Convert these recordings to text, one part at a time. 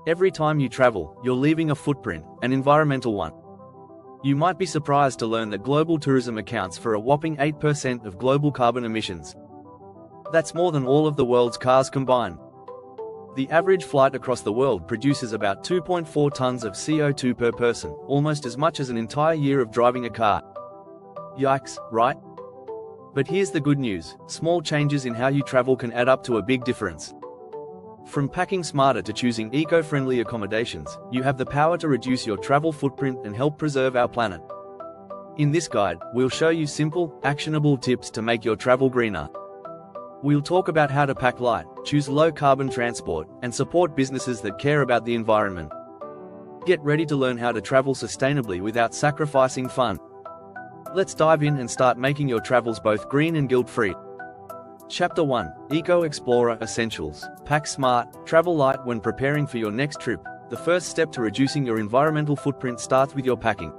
Every time you travel, you're leaving a footprint, an environmental one. You might be surprised to learn that global tourism accounts for a whopping 8% of global carbon emissions. That's more than all of the world's cars combined. The average flight across the world produces about 2.4 tons of CO2 per person, almost as much as an entire year of driving a car. Yikes, right? But here's the good news: small changes in how you travel can add up to a big difference. From packing smarter to choosing eco-friendly accommodations, you have the power to reduce your travel footprint and help preserve our planet. In this guide, we'll show you simple, actionable tips to make your travel greener. We'll talk about how to pack light, choose low-carbon transport, and support businesses that care about the environment. Get ready to learn how to travel sustainably without sacrificing fun. Let's dive in and start making your travels both green and guilt-free. Chapter 1: Eco Explorer Essentials. Pack smart, travel light when preparing for your next trip. The first step to reducing your environmental footprint starts with your packing.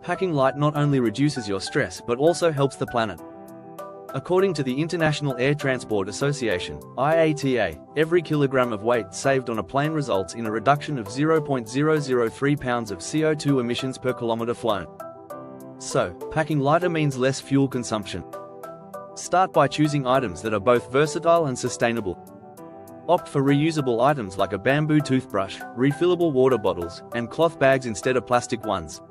Packing light not only reduces your stress but also helps the planet. According to the International Air Transport Association, IATA, every kilogram of weight saved on a plane results in a reduction of 0.003 pounds of CO2 emissions per kilometer flown. So, packing lighter means less fuel consumption. Start by choosing items that are both versatile and sustainable. Opt for reusable items like a bamboo toothbrush, refillable water bottles, and cloth bags instead of plastic ones.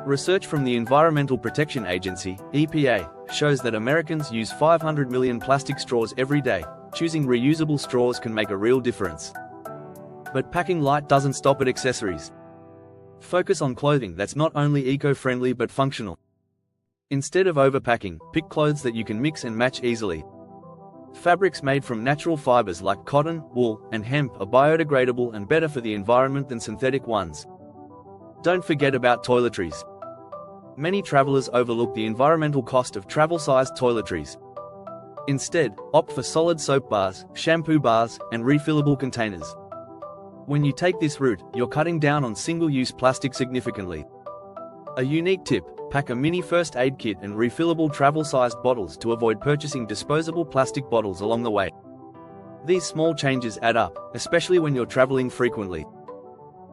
Research from the Environmental Protection Agency, EPA, shows that Americans use 500 million plastic straws every day. Choosing reusable straws can make a real difference. But packing light doesn't stop at accessories. Focus on clothing that's not only eco-friendly but functional. Instead of overpacking, pick clothes that you can mix and match easily. Fabrics made from natural fibers like cotton, wool, and hemp are biodegradable and better for the environment than synthetic ones. Don't forget about toiletries. Many travelers overlook the environmental cost of travel-sized toiletries. Instead, opt for solid soap bars, shampoo bars, and refillable containers. When you take this route, you're cutting down on single-use plastic significantly. A unique tip: pack a mini first aid kit and refillable travel-sized bottles to avoid purchasing disposable plastic bottles along the way. These small changes add up, especially when you're traveling frequently.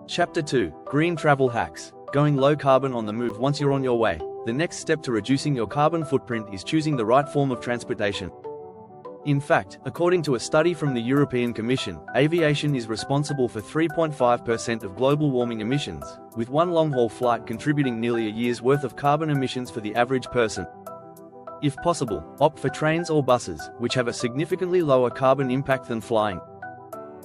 Chapter 2: Green Travel Hacks. Going low carbon on the move. Once you're on your way, the next step to reducing your carbon footprint is choosing the right form of transportation. In fact, according to a study from the European Commission, aviation is responsible for 3.5% of global warming emissions, with one long-haul flight contributing nearly a year's worth of carbon emissions for the average person. If possible, opt for trains or buses, which have a significantly lower carbon impact than flying.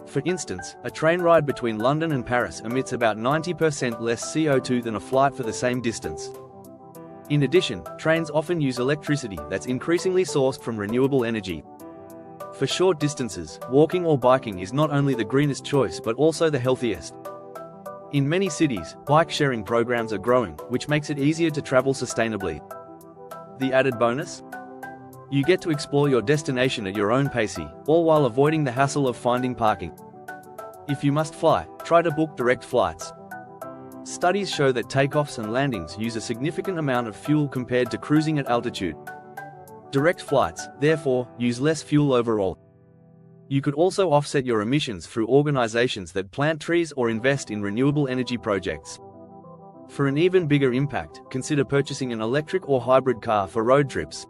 For instance, a train ride between London and Paris emits about 90% less CO2 than a flight for the same distance. In addition, trains often use electricity that's increasingly sourced from renewable energy. For short distances, walking or biking is not only the greenest choice but also the healthiest. In many cities, bike-sharing programs are growing, which makes it easier to travel sustainably. The added bonus? You get to explore your destination at your own pace, all while avoiding the hassle of finding parking. If you must fly, try to book direct flights. Studies show that takeoffs and landings use a significant amount of fuel compared to cruising at altitude. Direct flights, therefore, use less fuel overall. You could also offset your emissions through organizations that plant trees or invest in renewable energy projects. For an even bigger impact, consider purchasing an electric or hybrid car for road trips.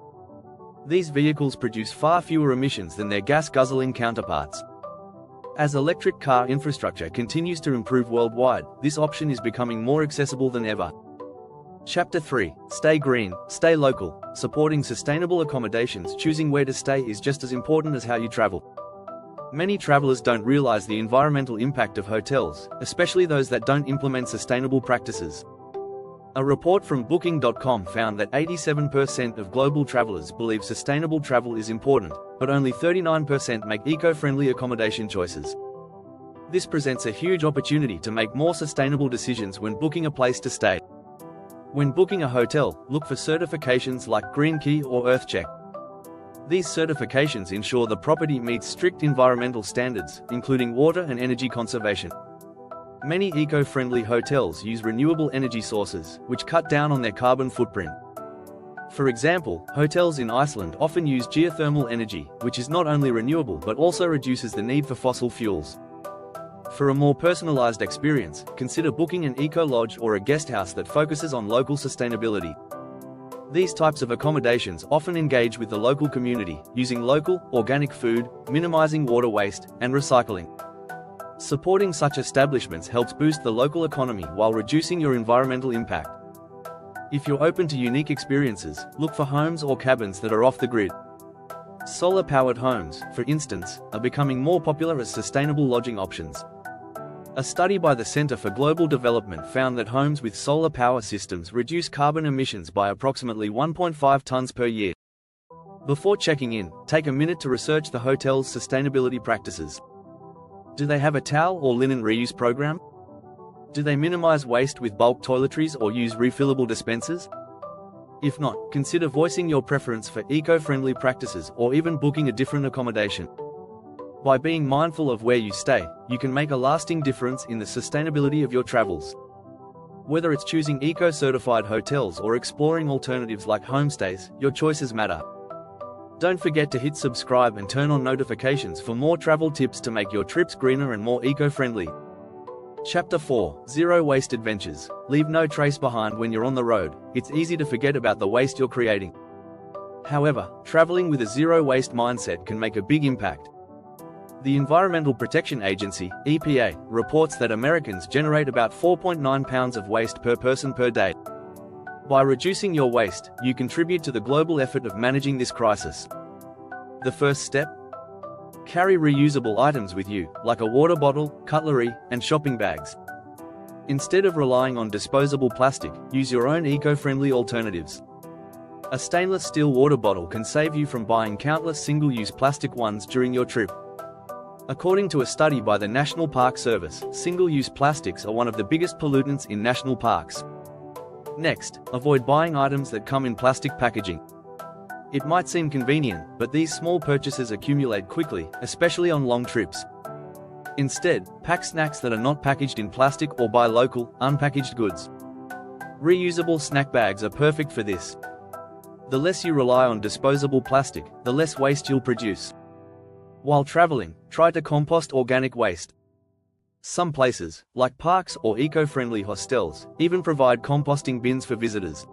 These vehicles produce far fewer emissions than their gas-guzzling counterparts. As electric car infrastructure continues to improve worldwide, this option is becoming more accessible than ever. Chapter 3: Stay Green, Stay Local. Supporting sustainable accommodations. Choosing where to stay is just as important as how you travel. Many travelers don't realize the environmental impact of hotels, especially those that don't implement sustainable practices. A report from Booking.com found that 87% of global travelers believe sustainable travel is important, but only 39% make eco-friendly accommodation choices. This presents a huge opportunity to make more sustainable decisions when booking a place to stay. When booking a hotel, look for certifications like Green Key or EarthCheck. These certifications ensure the property meets strict environmental standards, including water and energy conservation. Many eco-friendly hotels use renewable energy sources, which cut down on their carbon footprint. For example, hotels in Iceland often use geothermal energy, which is not only renewable but also reduces the need for fossil fuels. For a more personalized experience, consider booking an eco-lodge or a guest house that focuses on local sustainability. These types of accommodations often engage with the local community, using local, organic food, minimizing water waste, and recycling. Supporting such establishments helps boost the local economy while reducing your environmental impact. If you're open to unique experiences, look for homes or cabins that are off the grid. Solar-powered homes, for instance, are becoming more popular as sustainable lodging options. A study by the Center for Global Development found that homes with solar power systems reduce carbon emissions by approximately 1.5 tons per year. Before checking in, take a minute to research the hotel's sustainability practices. Do they have a towel or linen reuse program? Do they minimize waste with bulk toiletries or use refillable dispensers? If not, consider voicing your preference for eco-friendly practices or even booking a different accommodation. By being mindful of where you stay, you can make a lasting difference in the sustainability of your travels. Whether it's choosing eco-certified hotels or exploring alternatives like homestays, your choices matter. Don't forget to hit subscribe and turn on notifications for more travel tips to make your trips greener and more eco-friendly. Chapter 4: Zero Waste Adventures. Leave no trace behind when you're on the road. It's easy to forget about the waste you're creating. However, traveling with a zero-waste mindset can make a big impact. The Environmental Protection Agency, EPA, reports that Americans generate about 4.9 pounds of waste per person per day. By reducing your waste, you contribute to the global effort of managing this crisis. The first step? Carry reusable items with you, like a water bottle, cutlery, and shopping bags. Instead of relying on disposable plastic, use your own eco-friendly alternatives. A stainless steel water bottle can save you from buying countless single-use plastic ones during your trip. According to a study by the National Park Service, single-use plastics are one of the biggest pollutants in national parks. Next, avoid buying items that come in plastic packaging. It might seem convenient, but these small purchases accumulate quickly, especially on long trips. Instead, pack snacks that are not packaged in plastic or buy local, unpackaged goods. Reusable snack bags are perfect for this. The less you rely on disposable plastic, the less waste you'll produce. While traveling, try to compost organic waste. Some places, like parks or eco-friendly hostels, even provide composting bins for visitors.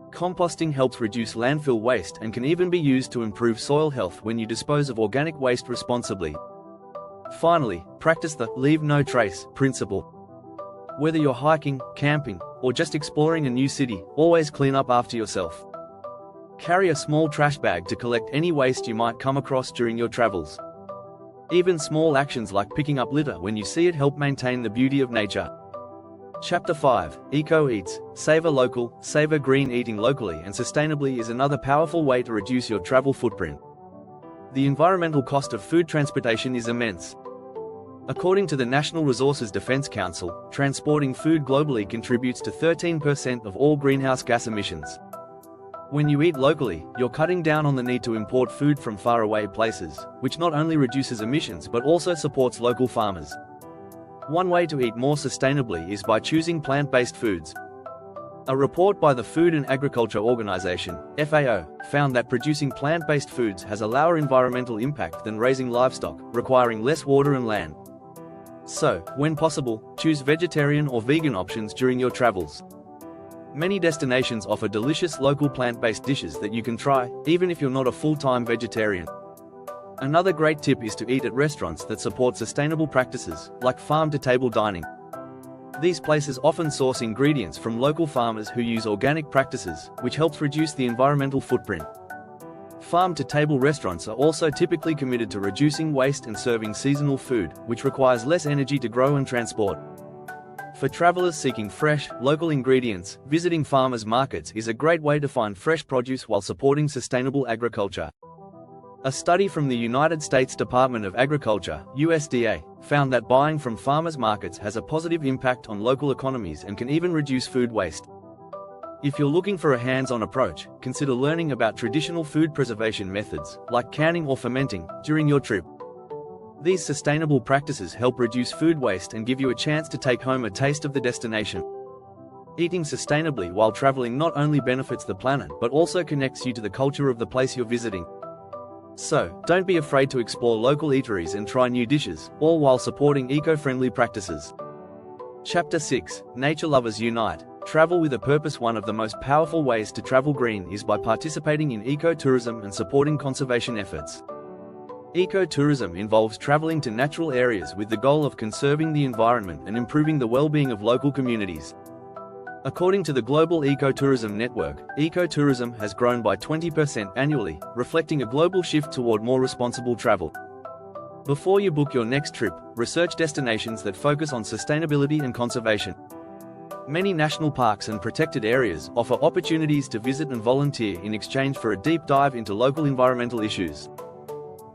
Composting helps reduce landfill waste and can even be used to improve soil health when you dispose of organic waste responsibly. Finally, practice the "leave no trace" principle. Whether you're hiking, camping, or just exploring a new city, always clean up after yourself. Carry a small trash bag to collect any waste you might come across during your travels. Even small actions like picking up litter when you see it help maintain the beauty of nature. Chapter 5: Eco Eats. Savor local, savor green. Eating locally and sustainably is another powerful way to reduce your travel footprint. The environmental cost of food transportation is immense. According to the National Resources Defense Council, transporting food globally contributes to 13% of all greenhouse gas emissions. When you eat locally, you're cutting down on the need to import food from faraway places, which not only reduces emissions but also supports local farmers. One way to eat more sustainably is by choosing plant-based foods. A report by the Food and Agriculture Organization, FAO, found that producing plant-based foods has a lower environmental impact than raising livestock, requiring less water and land. So, when possible, choose vegetarian or vegan options during your travels. Many destinations offer delicious local plant-based dishes that you can try, even if you're not a full-time vegetarian. Another great tip is to eat at restaurants that support sustainable practices, like farm-to-table dining. These places often source ingredients from local farmers who use organic practices, which helps reduce the environmental footprint. Farm-to-table restaurants are also typically committed to reducing waste and serving seasonal food, which requires less energy to grow and transport. For travelers seeking fresh, local ingredients, visiting farmers' markets is a great way to find fresh produce while supporting sustainable agriculture. A study from the United States Department of Agriculture, USDA, found that buying from farmers' markets has a positive impact on local economies and can even reduce food waste. If you're looking for a hands-on approach, consider learning about traditional food preservation methods, like canning or fermenting, during your trip. These sustainable practices help reduce food waste and give you a chance to take home a taste of the destination. Eating sustainably while traveling not only benefits the planet but also connects you to the culture of the place you're visiting. So, don't be afraid to explore local eateries and try new dishes, all while supporting eco-friendly practices. Chapter 6, Nature Lovers Unite. Travel with a purpose. One of the most powerful ways to travel green is by participating in ecotourism and supporting conservation efforts. Ecotourism involves traveling to natural areas with the goal of conserving the environment and improving the well-being of local communities. According to the Global Ecotourism Network, ecotourism has grown by 20% annually, reflecting a global shift toward more responsible travel. Before you book your next trip, research destinations that focus on sustainability and conservation. Many national parks and protected areas offer opportunities to visit and volunteer in exchange for a deep dive into local environmental issues.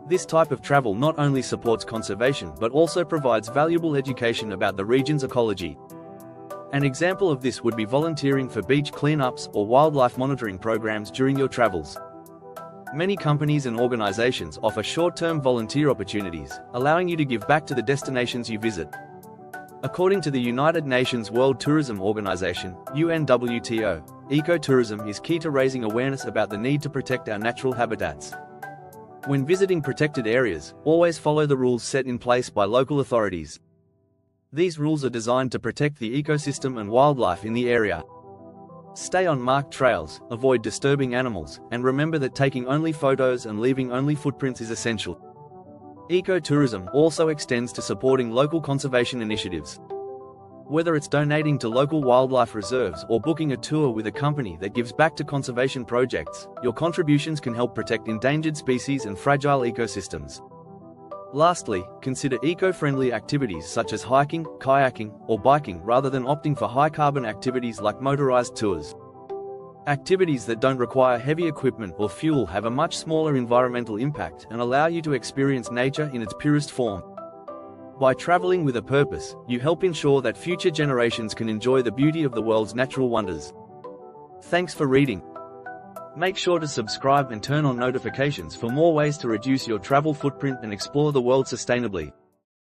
This type of travel not only supports conservation but also provides valuable education about the region's ecology. An example of this would be volunteering for beach cleanups or wildlife monitoring programs during your travels. Many companies and organizations offer short-term volunteer opportunities, allowing you to give back to the destinations you visit. According to the United Nations World Tourism Organization, UNWTO, ecotourism is key to raising awareness about the need to protect our natural habitats. When visiting protected areas, always follow the rules set in place by local authorities. These rules are designed to protect the ecosystem and wildlife in the area. Stay on marked trails, avoid disturbing animals, and remember that taking only photos and leaving only footprints is essential. Ecotourism also extends to supporting local conservation initiatives. Whether it's donating to local wildlife reserves or booking a tour with a company that gives back to conservation projects, your contributions can help protect endangered species and fragile ecosystems. Lastly, consider eco-friendly activities such as hiking, kayaking, or biking rather than opting for high-carbon activities like motorized tours. Activities that don't require heavy equipment or fuel have a much smaller environmental impact and allow you to experience nature in its purest form. By traveling with a purpose, you help ensure that future generations can enjoy the beauty of the world's natural wonders. Thanks for reading. Make sure to subscribe and turn on notifications for more ways to reduce your travel footprint and explore the world sustainably.